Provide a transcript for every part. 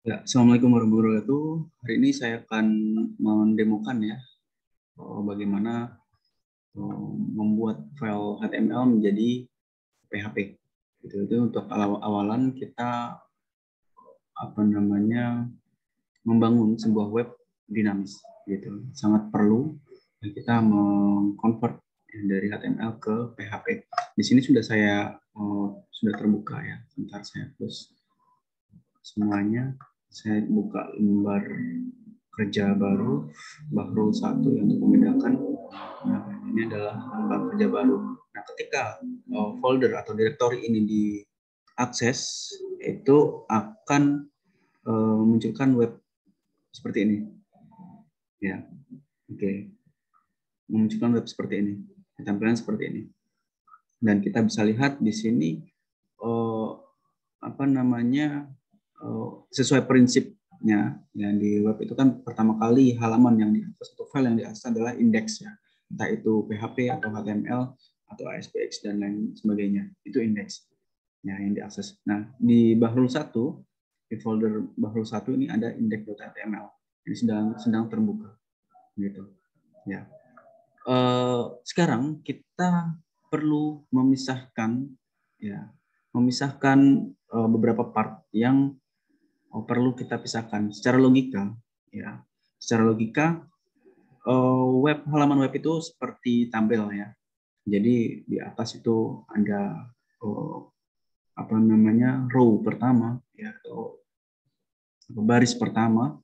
Ya, Assalamualaikum warahmatullahi wabarakatuh. Hari ini saya akan mendemokan ya bagaimana membuat file HTML menjadi PHP. Itu untuk awalan kita membangun sebuah web dinamis gitu. Sangat perlu kita mengkonvert dari HTML ke PHP. Di sini sudah terbuka ya. Sebentar saya hapus semuanya. Saya buka lembar kerja baru satu yang untuk membedakan. Nah, ini adalah lembar kerja baru. Nah, ketika folder atau directory ini diakses, itu akan memunculkan web seperti ini. Ya, oke. Memunculkan web seperti ini. Tampilan seperti ini. Dan kita bisa lihat di sini sesuai prinsipnya yang di web itu kan pertama kali halaman yang diakses atau file yang diakses adalah indeks ya, entah itu PHP atau HTML atau ASPX dan lain sebagainya, itu indeks ya yang diakses. Nah, di Bahrul 1, di folder Bahrul 1 ini ada index.html ini sedang terbuka gitu ya. Sekarang kita perlu memisahkan beberapa part yang perlu kita pisahkan secara logika ya. Secara logika halaman web itu seperti tabel ya. Jadi di atas itu ada row pertama ya, atau baris pertama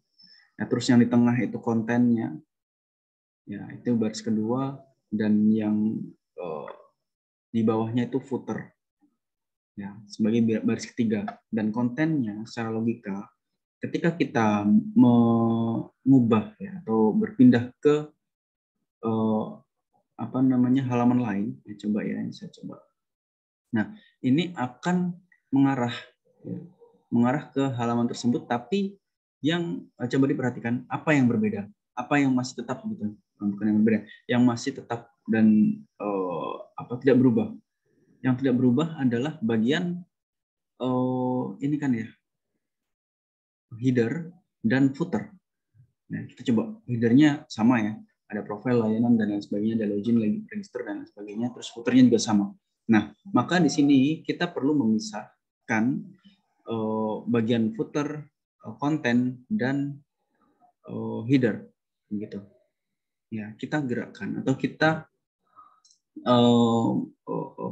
ya, terus yang di tengah itu kontennya ya, itu baris kedua, dan yang di bawahnya itu footer ya sebagai baris ketiga. Dan kontennya secara logika ketika kita mengubah ya, atau berpindah ke halaman lain ya, saya coba. Nah, ini akan mengarah ya, mengarah ke halaman tersebut, tapi yang coba diperhatikan apa yang berbeda, apa yang masih tetap gitu, bukan yang berbeda, yang masih tetap dan tidak berubah. Yang tidak berubah adalah bagian ini kan ya, header dan footer. Nah, kita coba headernya sama ya, ada profil, layanan, dan lain sebagainya, ada login, register, dan lain sebagainya, terus footernya juga sama. Nah, maka di sini kita perlu memisahkan bagian footer, konten, dan header, gitu. Ya, kita gerakkan atau kita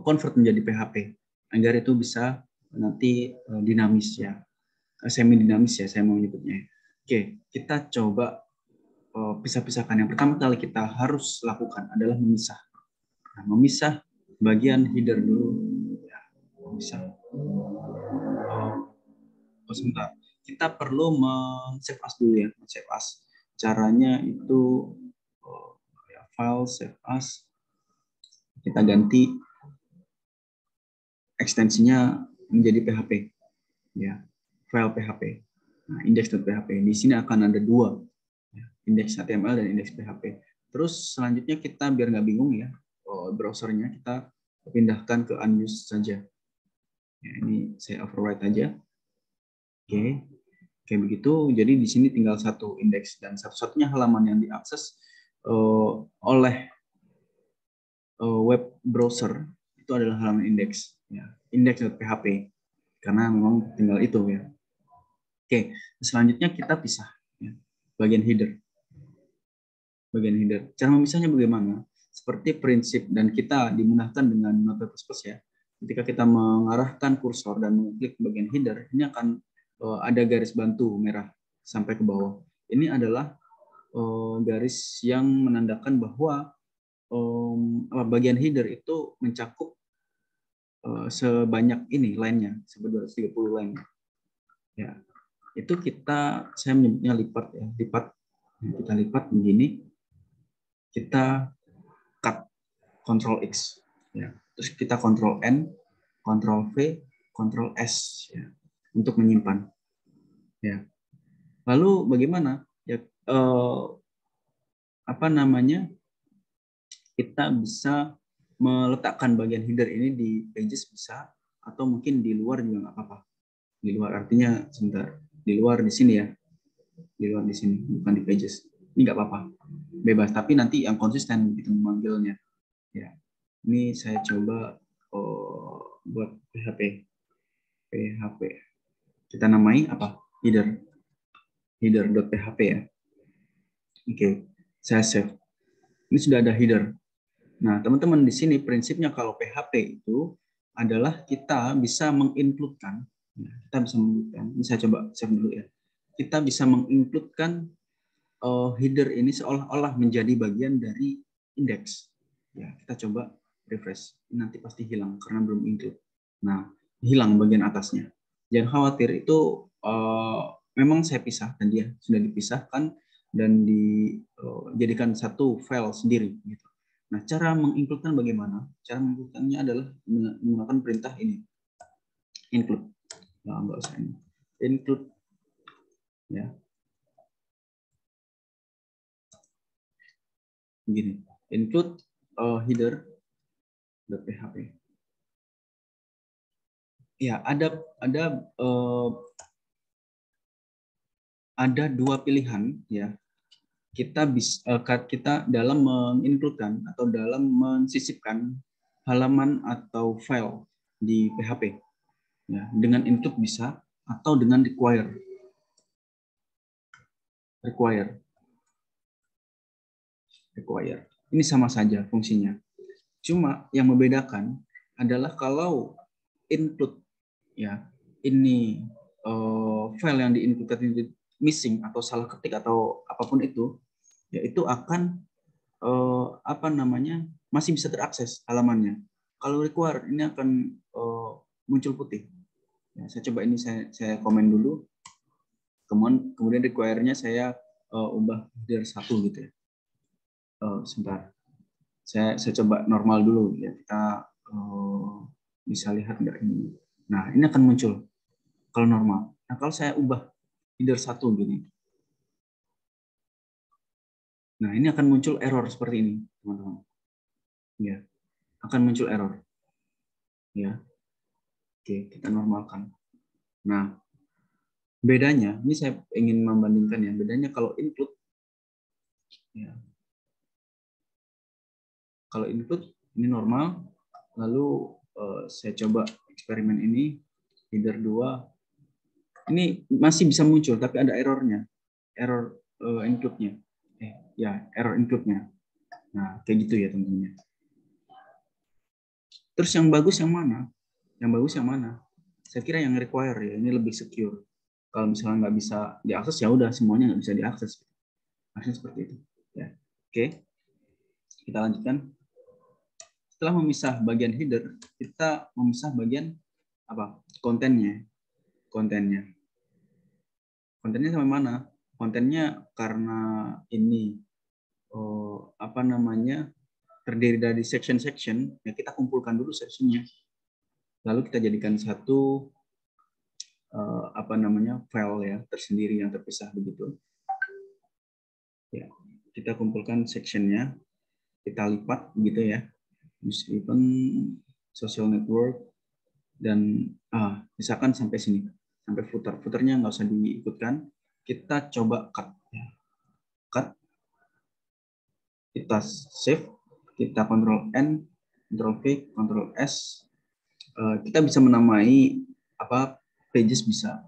convert menjadi PHP agar itu bisa nanti dinamis ya, semi dinamis ya, saya mau menyebutnya. Oke, kita coba pisah-pisahkan. Yang pertama kali kita harus lakukan adalah memisah. Nah, memisah bagian header dulu. Ya, memisah. Sebentar. Kita perlu save as dulu ya. Save as. Caranya itu file save as. Kita ganti ekstensinya menjadi PHP. Ya, file PHP. Nah, index.php. Di sini akan ada dua, indeks HTML dan indeks PHP. Terus selanjutnya kita biar nggak bingung ya, browsernya kita pindahkan ke unused saja. Ya, ini saya override aja. Oke, kayak begitu. Jadi di sini tinggal satu indeks dan satu-satunya halaman yang diakses oleh web browser itu adalah halaman indeks, ya, index.php, karena memang tinggal itu ya. Oke, selanjutnya kita pisah ya, bagian header. Cara memisahnya bagaimana? Seperti prinsip, dan kita dimudahkan dengan Notepad++ ya. Ketika kita mengarahkan kursor dan mengklik bagian header, ini akan ada garis bantu merah sampai ke bawah. Ini adalah garis yang menandakan bahwa bagian header itu mencakup sebanyak ini line-nya, sebanyak 230 line. Ya, itu saya menyebutnya lipat ya, kita lipat begini. Kita cut, Ctrl X ya. Terus kita Ctrl N, Ctrl V, Ctrl S ya, untuk menyimpan ya. Lalu bagaimana ya, kita bisa meletakkan bagian header ini di pages bisa, atau mungkin di luar juga nggak apa-apa. Di luar artinya sebentar. di luar di sini ya, di luar di sini, bukan di pages. Ini nggak apa-apa, bebas. Tapi nanti yang konsisten gitu memanggilnya. Ya, ini saya coba buat PHP. Kita namai apa? Header.php ya. Oke, saya save. Ini sudah ada header. Nah, teman-teman di sini prinsipnya kalau PHP itu adalah kita bisa mengincludekan, kita bisa mengincludekan. Ini saya coba save dulu ya. Kita bisa mengincludekan header ini seolah-olah menjadi bagian dari indeks. Ya, kita coba refresh. Ini nanti pasti hilang karena belum include. Nah, hilang bagian atasnya. Jangan khawatir, itu memang saya pisah dan dia sudah dipisahkan dan dijadikan satu file sendiri. Gitu. Nah, cara mengincludekan bagaimana? Cara mengincludekannya adalah menggunakan perintah ini, include. Nah, enggak usah ini. Include, ya. Begini, include header.php. Ya, ada dua pilihan ya. Kita dalam mengincludekan atau dalam mensisipkan halaman atau file di PHP. Ya, dengan include bisa atau dengan require. Ini sama saja fungsinya. Cuma yang membedakan adalah kalau include ya, ini file yang di-include ini missing atau salah ketik atau apapun itu, ya itu akan masih bisa terakses halamannya. Kalau require ini akan muncul putih. Ya, saya coba ini saya komen dulu. Kemudian require-nya saya ubah dari 1 gitu ya. Sebentar. Saya coba normal dulu ya. Kita bisa lihat nggak ini. Nah, ini akan muncul kalau normal. Nah, kalau saya ubah header 1 gini. Nah, ini akan muncul error seperti ini, teman-teman. Ya, akan muncul error. Ya. Oke, kita normalkan. Nah, bedanya, ini saya ingin membandingkan ya, bedanya kalau include, ya. Kalau include ini normal, lalu saya coba eksperimen ini, header 2, ini masih bisa muncul, tapi ada errornya, error include-nya, error include-nya. Nah, kayak gitu ya teman-teman. Terus yang bagus yang mana? Yang bagus yang mana? Saya kira yang require ya, ini lebih secure. Kalau misalnya nggak bisa diakses, ya udah semuanya nggak bisa diakses. Maksudnya seperti itu. Ya. Oke, kita lanjutkan. Setelah memisah bagian header, kita memisah bagian apa? Kontennya. Kontennya sampai mana? Kontennya karena ini terdiri dari section-section, ya kita kumpulkan dulu sectionnya. Lalu kita jadikan satu file ya tersendiri yang terpisah begitu. Ya, kita kumpulkan sectionnya, kita lipat gitu ya. News event, social network, dan misalkan sampai sini, sampai footernya nggak usah diikutkan. Kita coba cut, kita save, kita Ctrl N, Ctrl V, Ctrl S. Kita bisa menamai pages bisa.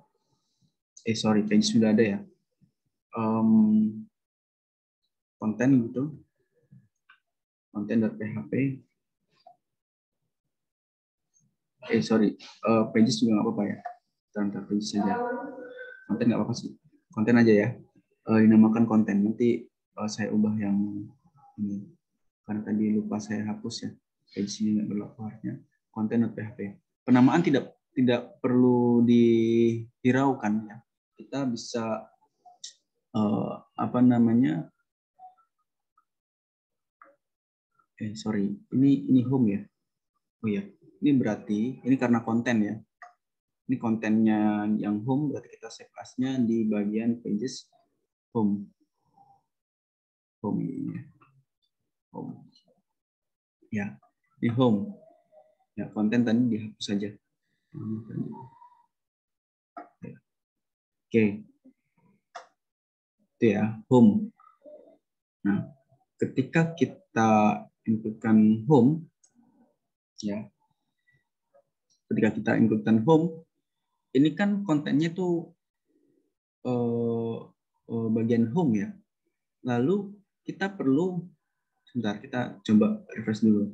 Pages sudah ada ya. Konten gitu, konten.php. Pages juga nggak apa-apa ya. Tanpa pages saja. Konten nggak apa-apa sih. Konten aja ya. Dinamakan konten. Nanti saya ubah yang ini. Karena tadi lupa saya hapus ya. Pages ini nggak berlaku harusnya. Konten.php. Penamaan tidak perlu dihiraukan ya. Kita bisa ini home ya. Oh iya, ini berarti ini karena konten ya. Ini kontennya yang home, berarti kita save as-nya di bagian pages home. Home ini ya. Home. Ya, di home. Ya, konten tadi dihapus saja. Oke, itu ya, home. Nah, ketika kita inputkan home, ya, ketika kita inputkan home, ini kan kontennya tuh bagian home ya. Lalu kita perlu, sebentar, kita coba refresh dulu.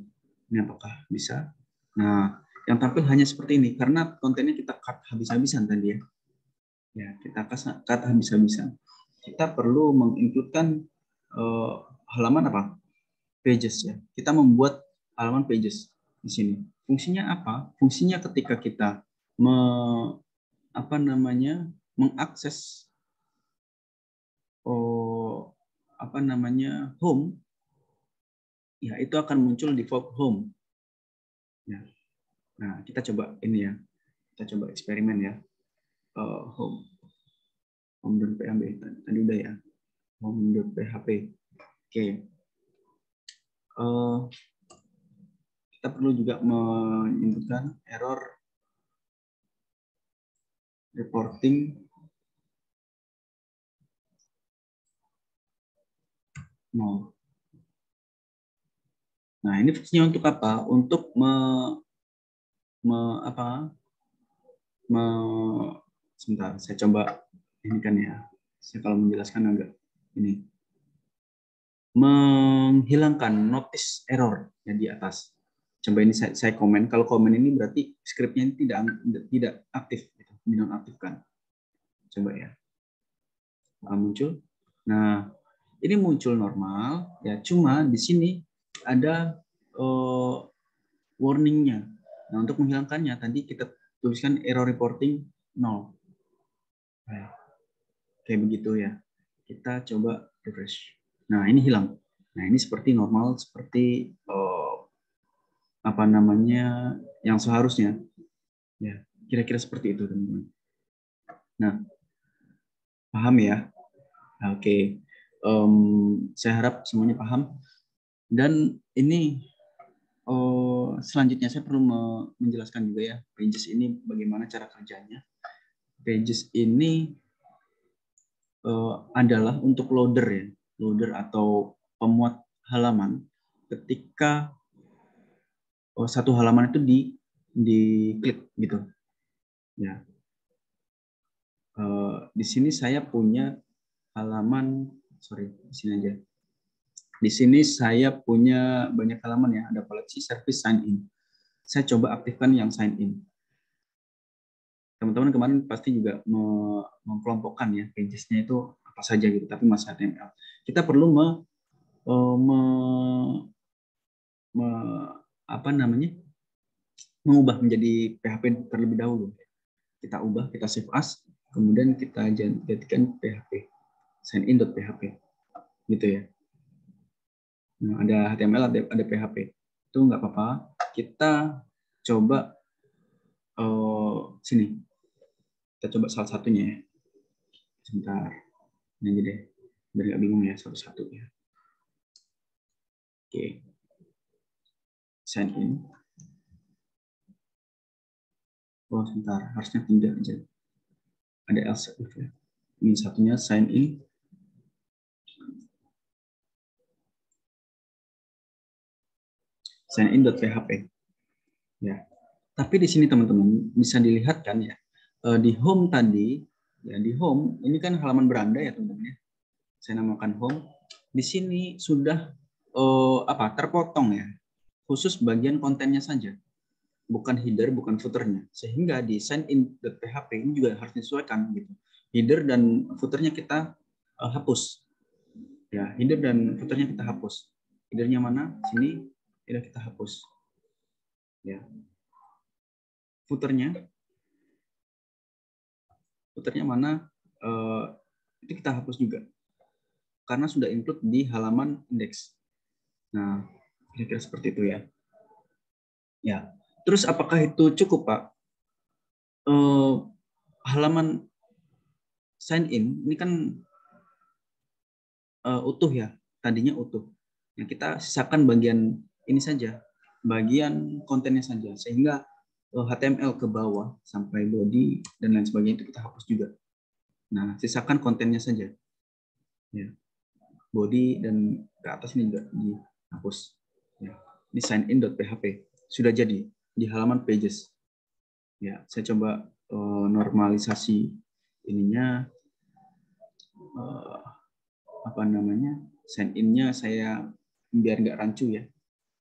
Ini apakah bisa? Nah, yang tampil hanya seperti ini karena kontennya kita cut habis-habisan tadi ya. Ya, kita cut habis-habisan. Kita perlu menginputkan halaman apa? Pages ya. Kita membuat halaman pages di sini. Fungsinya apa? Fungsinya ketika kita mengakses home, ya itu akan muncul default home. Ya. Nah, kita coba ini ya. Kita coba eksperimen ya. Home.php tadi udah ya. Home.php. Oke. Kita perlu juga menyebutkan error reporting 0. Nah, ini fungsinya untuk apa? Untuk sebentar, saya coba ini kan ya. Saya kalau menjelaskan agak ini. Menghilangkan notice error yang di atas. Coba ini saya komen. Kalau komen ini berarti scriptnya ini tidak aktif, gitu, dinonaktifkan. Coba ya. Muncul. Nah, ini muncul normal ya. Cuma di sini ada warningnya. Nah, untuk menghilangkannya tadi kita tuliskan error reporting 0. Nah, kayak begitu ya. Kita coba refresh. Nah, ini hilang. Nah, ini seperti normal, seperti yang seharusnya. Ya, kira-kira seperti itu, teman-teman. Nah, paham ya? Nah, oke. Saya harap semuanya paham. Dan ini selanjutnya saya perlu menjelaskan juga ya, pages ini bagaimana cara kerjanya. Pages ini adalah untuk loader ya, loader atau pemuat halaman ketika satu halaman itu diklik gitu. Ya, di sini saya punya halaman, di sini aja. Di sini saya punya banyak halaman ya, ada koleksi service sign in. Saya coba aktifkan yang sign in. Teman-teman kemarin pasti juga mengkelompokkan ya pages-nya itu apa saja gitu, tapi masih HTML. Kita perlu mengubah menjadi PHP terlebih dahulu. Kita ubah, kita save as, kemudian kita jadikan PHP, signin.php, gitu ya. Nah, ada HTML, ada PHP, itu nggak apa-apa. Kita coba sini, kita coba salah satunya ya. Sebentar, ini aja deh, biar nggak bingung ya satu-satu ya. Oke, sign in. Oh sebentar, harusnya tidak aja. Ada else if ya. Ini satunya sign in. Sign in.php. Ya. Tapi di sini teman-teman bisa dilihat kan ya, di home tadi, ya di home ini kan halaman beranda ya teman-teman ya. Saya namakan home. Di sini sudah terpotong ya, khusus bagian kontennya saja, bukan header, bukan footernya. Sehingga di signin.php ini juga harus disesuaikan gitu. Header dan footernya kita hapus. Ya, header dan footernya kita hapus. Headernya mana? Sini, header kita hapus. Ya. Footernya mana? Itu kita hapus juga. Karena sudah include di halaman indeks. Nah, kira-kira seperti itu ya. Ya. Terus apakah itu cukup, Pak? Halaman sign in ini kan utuh ya, tadinya utuh. Nah, kita sisakan bagian ini saja, bagian kontennya saja, sehingga HTML ke bawah sampai body dan lain sebagainya itu kita hapus juga. Nah, sisakan kontennya saja. Ya. Body dan ke atas ini juga dihapus. Ya. Ini signin.php sudah jadi di halaman pages. Ya, saya coba normalisasi ininya, apa namanya, sign in-nya saya biar nggak rancu ya.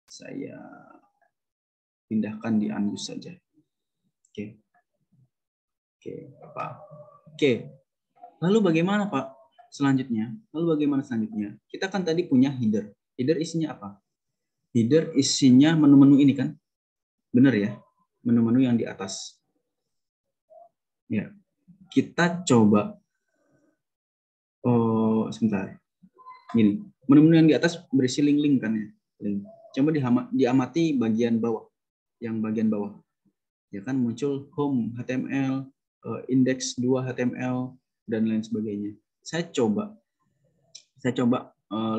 Saya pindahkan di unuse saja. Oke. Oke, Pak. Oke. Lalu bagaimana, Pak? Lalu bagaimana selanjutnya? Kita kan tadi punya header. Header isinya apa? Header isinya menu-menu ini kan? Benar ya? Menu-menu yang di atas. Ya. Kita coba sebentar. Gini, menu-menu yang di atas berisi link-link kan ya? Link. Coba diamati bagian bawah. Yang bagian bawah. Ya kan muncul home HTML, index 2 HTML dan lain sebagainya. Saya coba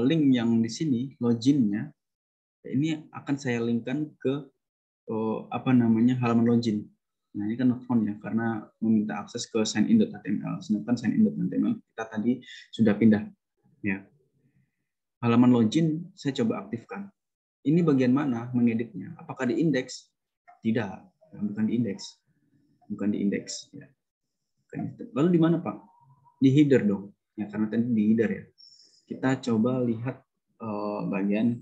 link yang di sini login-nya ini akan saya linkkan ke halaman login. Nah, ini kan phone ya karena meminta akses ke signin.html. Sedangkan signin.html kita tadi sudah pindah ya. Halaman login saya coba aktifkan. Ini bagian mana mengeditnya? Apakah di indeks? Tidak, bukan di indeks. Bukan di indeks ya. Lalu di mana, Pak? Di header dong. Ya karena tadi di header ya. Kita coba lihat bagian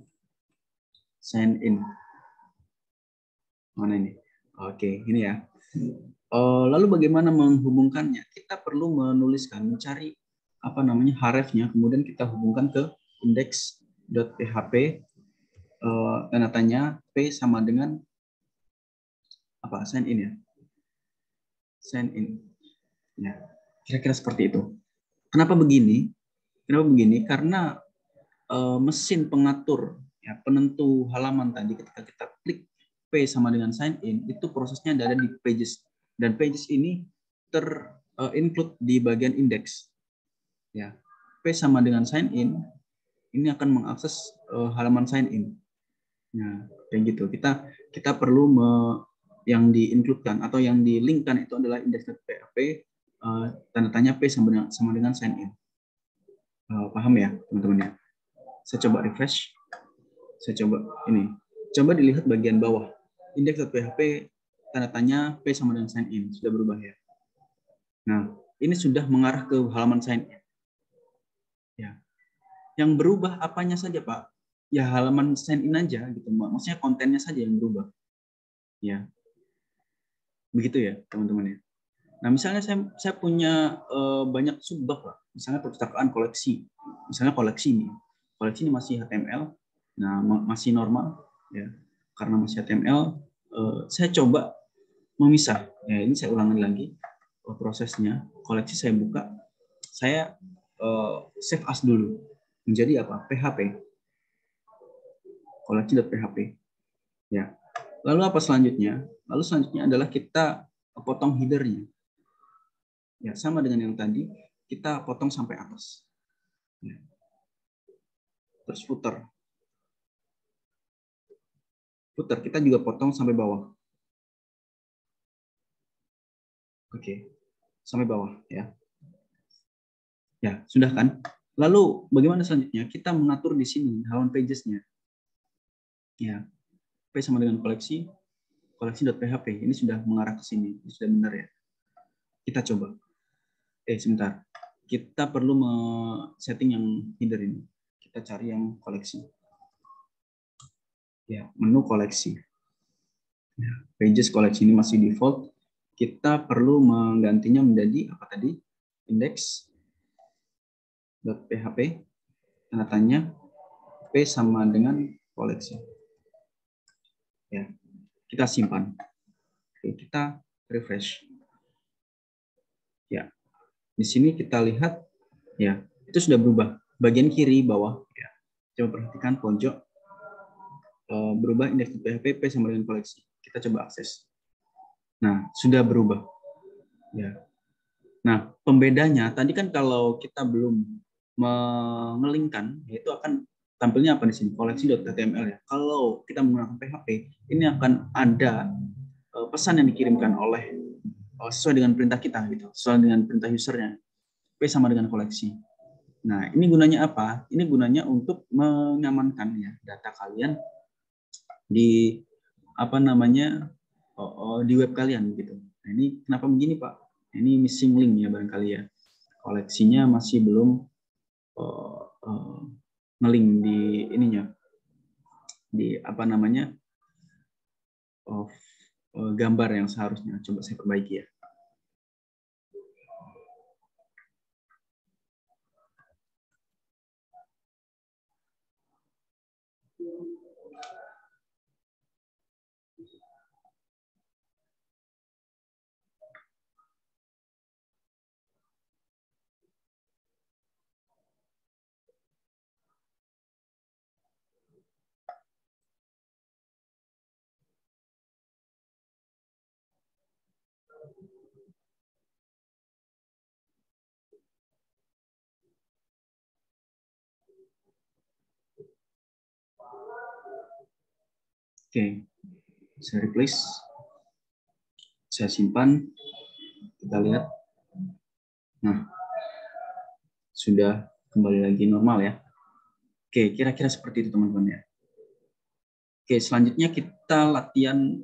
sign in. Mana ini? Oke, ini ya. Lalu bagaimana menghubungkannya? Kita perlu mencari href-nya, kemudian kita hubungkan ke index.php, tanda tanya p sama dengan apa? Sign in ya. Sign in. Ya, kira-kira seperti itu. Kenapa begini? Karena mesin pengatur ya penentu halaman tadi ketika kita klik P sama dengan sign in itu prosesnya ada di pages dan pages ini include di bagian index ya. P sama dengan sign in ini akan mengakses halaman sign in. Nah, kayak gitu. Kita perlu yang di-include-kan atau yang di-link-kan itu adalah index.php tanda tanya P sama dengan sign in. Paham ya, teman-teman ya? Saya coba refresh. Saya coba ini. Coba dilihat bagian bawah. Index.php tanda tanya P sama dengan sign in. Sudah berubah ya. Nah, ini sudah mengarah ke halaman sign in. Ya. Yang berubah apanya saja, Pak? Ya halaman sign in aja gitu. Maksudnya kontennya saja yang berubah. Ya. Begitu ya, teman-teman ya. Nah, misalnya saya punya banyak subbab, Pak. Misalnya perpustakaan koleksi. Misalnya koleksi ini. Koleksi ini masih HTML. Nah, masih normal ya. Karena masih HTML, saya coba memisah. Ya, ini saya ulangi lagi prosesnya. Koleksi saya buka. Saya save as dulu. Menjadi apa? PHP. Koleksi.php. Ya. Lalu apa selanjutnya? Lalu selanjutnya adalah kita potong header-nya. Ya, sama dengan yang tadi, kita potong sampai atas. Ya. Terus footer. Footer kita juga potong sampai bawah. Oke. Sampai bawah ya. Ya, sudah kan? Lalu bagaimana selanjutnya? Kita mengatur di sini halaman pages-nya. Ya. P sama dengan koleksi, koleksi.php. Ini sudah mengarah ke sini. Ini sudah benar ya. Kita coba. Sebentar. Kita perlu setting yang header ini. Kita cari yang koleksi. Ya, menu koleksi. Ya, pages koleksi ini masih default. Kita perlu menggantinya menjadi apa tadi? Index.php. Tanda tanya P sama dengan koleksi. Ya, kita simpan. Oke, kita refresh. Ya, di sini kita lihat ya itu sudah berubah. Bagian kiri bawah ya. Coba perhatikan pojok berubah index.php P sama dengan koleksi. Kita coba akses. Nah, sudah berubah. Ya. Nah, pembedanya tadi kan kalau kita belum mengelingkan, yaitu akan tampilnya apa di sini? Koleksi.html ya. Kalau kita menggunakan PHP, ini akan ada pesan yang dikirimkan oleh sesuai dengan perintah kita gitu, sesuai dengan perintah usernya. sama dengan koleksi. Nah, ini gunanya apa? Ini gunanya untuk mengamankan ya data kalian di apa namanya di web kalian gitu. Nah, ini kenapa begini Pak? Ini missing link ya barangkali ya. Koleksinya masih belum nge-link di ininya, di apa namanya gambar yang seharusnya. Coba saya perbaiki ya. Oke, saya replace, saya simpan, kita lihat. Nah, sudah kembali lagi normal ya. Oke, kira-kira seperti itu teman-teman ya. Oke, selanjutnya kita latihan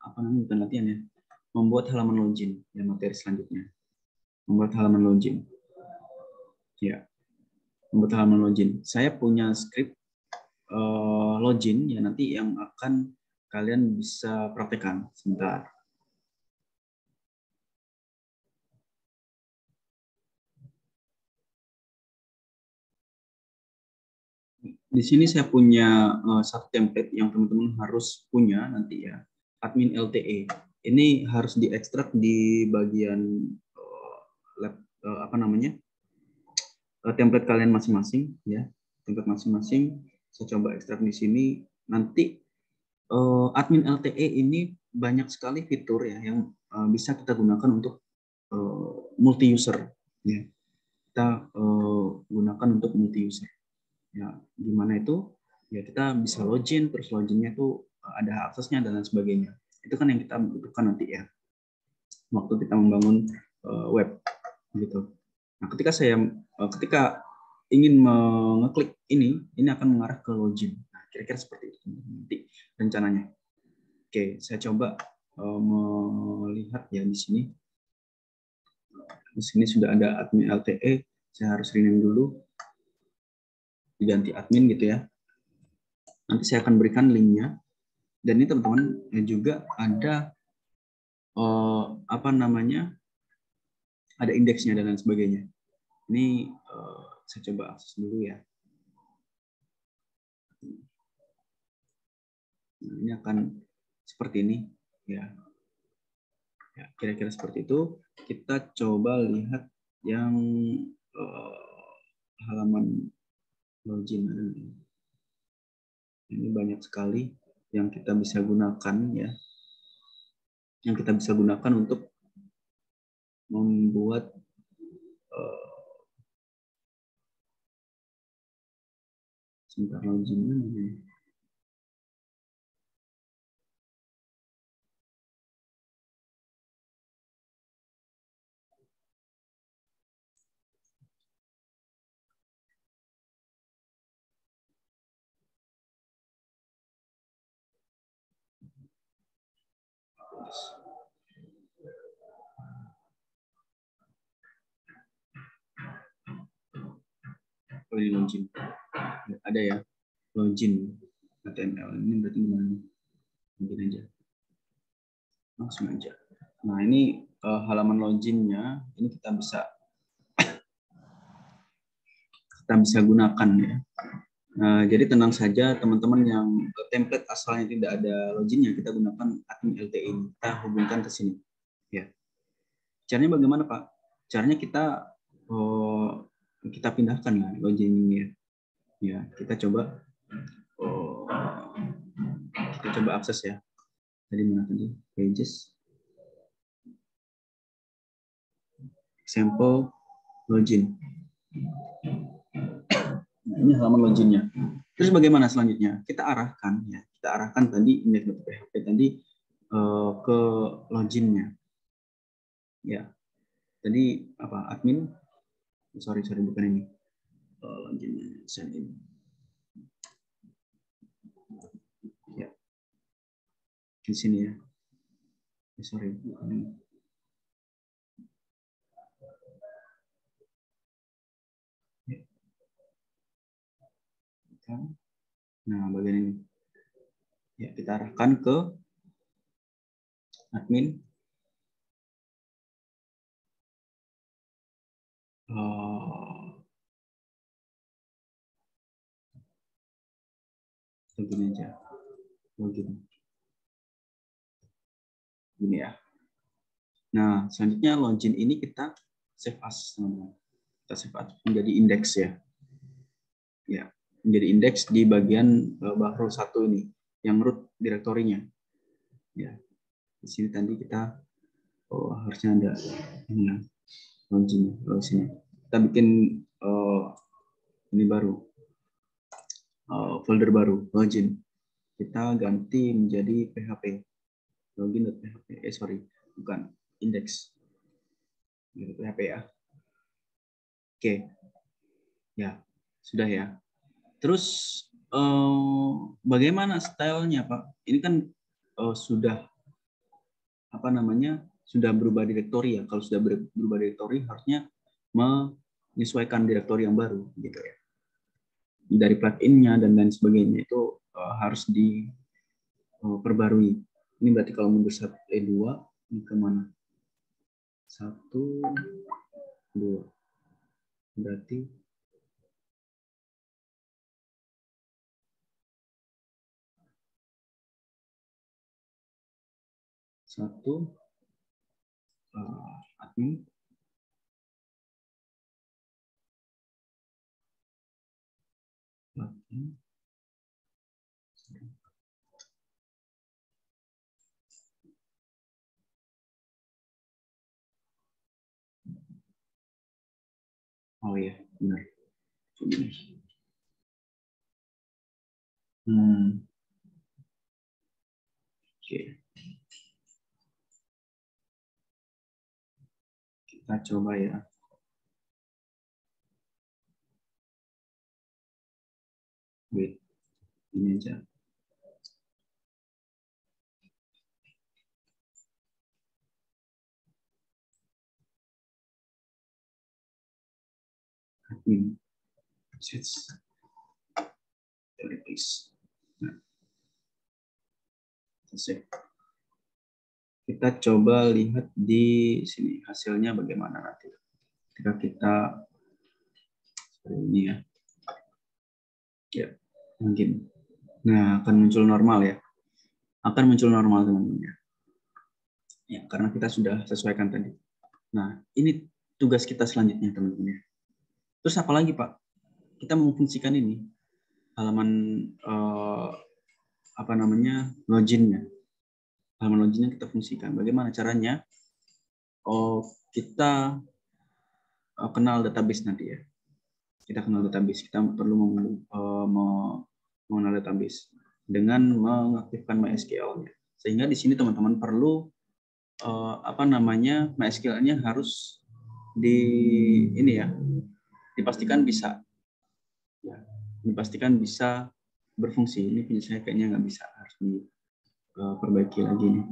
apa namanya, bukan latihan ya, membuat halaman login ya, materi selanjutnya. Membuat halaman login. Ya, membuat halaman login. Saya punya script login ya nanti yang akan kalian bisa praktekkan sebentar. Di sini saya punya satu template yang teman-teman harus punya nanti ya, admin LTE. Ini harus diekstrak di bagian apa namanya template kalian masing-masing ya, template masing-masing. Saya coba ekstrak di sini. Nanti admin LTE ini banyak sekali fitur ya yang bisa kita gunakan untuk multi user ya. Kita gunakan untuk multi user. Ya, gimana itu? Ya kita bisa login, terus loginnya itu ada aksesnya dan lain sebagainya. Itu kan yang kita butuhkan nanti ya, waktu kita membangun web gitu. Nah, ketika ingin mengeklik ini akan mengarah ke login. Nah, kira-kira seperti itu nanti rencananya. Oke, saya coba melihat ya di sini. Di sini sudah ada admin LTE. Saya harus rename dulu, diganti admin gitu ya. Nanti saya akan berikan linknya. Dan ini teman-teman juga ada apa namanya, ada indeksnya dan lain sebagainya. Ini saya coba akses dulu ya. Nah, ini akan seperti ini ya. Ya, kira-kira seperti itu. Kita coba lihat yang halaman login. Ini banyak sekali yang kita bisa gunakan ya. Yang kita bisa gunakan untuk membuat sebentar login. Oh, ini login. Ada ya, login HTML. Ini berarti gimana? Mungkin aja. Langsung aja. Nah, ini halaman loginnya. Ini kita bisa gunakan ya. Jadi tenang saja teman-teman yang template asalnya tidak ada loginnya, kita gunakan admin LTE ini. Kita hubungkan ke sini. Ya. Caranya bagaimana Pak? Caranya kita pindahkan ya login ini ya. Ya, kita coba akses ya. Tadi mana tadi? Pages. Example login. Nah, ini halaman loginnya. Terus bagaimana selanjutnya? Kita arahkan ya. Kita arahkan tadi index.php tadi ke loginnya. Ya. tadi apa admin? Sorry bukan ini. Login sign in. Ya, di sini ya. Sorry, bukan ini. Nah, bagian ini. Ya, kita arahkan ke admin. Begini aja. Begini. Gini ya. Nah, selanjutnya login ini kita save as, teman-teman. Kita save as menjadi indeks ya. Ya, menjadi indeks di bagian Bahrul 1 ini, yang root direktorinya. Ya, di sini tadi kita harusnya ada ini ya, login sini. Kita bikin ini baru, folder baru, login. Kita ganti menjadi PHP, login.php. Sorry, bukan indeks. PHP ya. Oke, ya sudah ya. Terus bagaimana stylenya Pak? Ini kan sudah apa namanya, sudah berubah direktori ya. Kalau sudah berubah direktori harusnya menyesuaikan direktori yang baru gitu ya. Dari plugin-nya dan lain sebagainya itu harus diperbarui. Ini berarti kalau mundur 2 ini kemana? 1, 2. Berarti satu admin, plugin, oh iya benar. Oke. Kita coba ya. Wait, ini aja. Admin. Sets. Please. Nah, kita coba lihat di sini hasilnya bagaimana nanti. Ketika kita seperti ini ya. Ya, mungkin. Nah, akan muncul normal ya. Akan muncul normal teman-teman ya. Ya, karena kita sudah sesuaikan tadi. Nah, ini tugas kita selanjutnya teman-teman ya. Terus apa lagi Pak? Kita memfungsikan ini halaman apa namanya, loginnya. Halaman loginnya kita fungsikan. Bagaimana caranya? Kita kenal database nanti ya. Kita kenal database. Kita perlu mengenal database dengan mengaktifkan MySQL. Sehingga di sini teman-teman perlu apa namanya, MySQL-nya harus ini ya, dipastikan bisa. Ya, dipastikan bisa berfungsi. Ini punya saya kayaknya nggak bisa, harus diperbaiki lagi nih.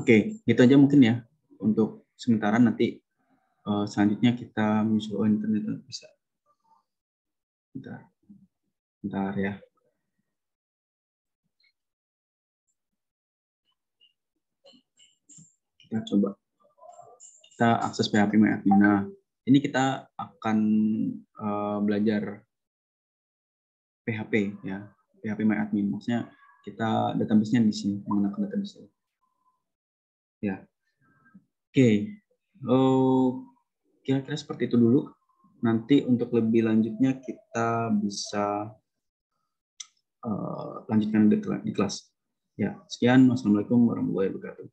Oke, itu aja mungkin ya untuk sementara. Nanti selanjutnya kita menyusul internet bisa. Bentar ya. Kita coba. Kita akses PHP MyAdmin. Nah, ini kita akan belajar PHP ya, PHP MyAdmin. Maksudnya kita database-nya di sini, menggunakan database. Ya, oke. Kira-kira seperti itu dulu. Nanti untuk lebih lanjutnya kita bisa lanjutkan di kelas. Ya, sekian. Wassalamualaikum warahmatullahi wabarakatuh.